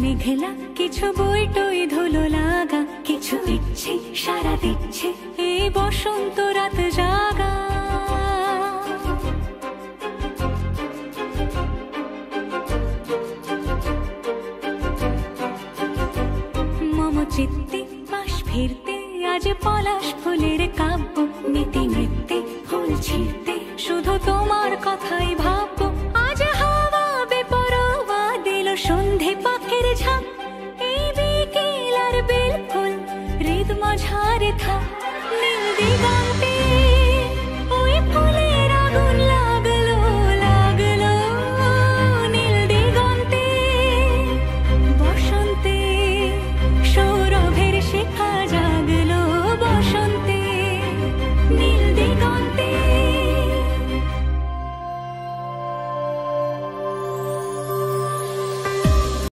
মেঘলা, কিছু বই টই ধুলো লাগা, কিছু ইচ্ছে সারা দিচ্ছে এই বসন্ত রাত জাগা। মম চিত্তে পাশ ফিরতে আজ পলাশ ফুলের কাব্য, নীতি নৃত্যে ফুল ছিঁড়তে শুধু তোমার কথাই ভাববো। আজ হাওয়া বেপরোয়া দিল সন্ধে পাখির ঝাঁক, এই বিকেল আর বেল ফুল হৃদ মাঝারে থাক।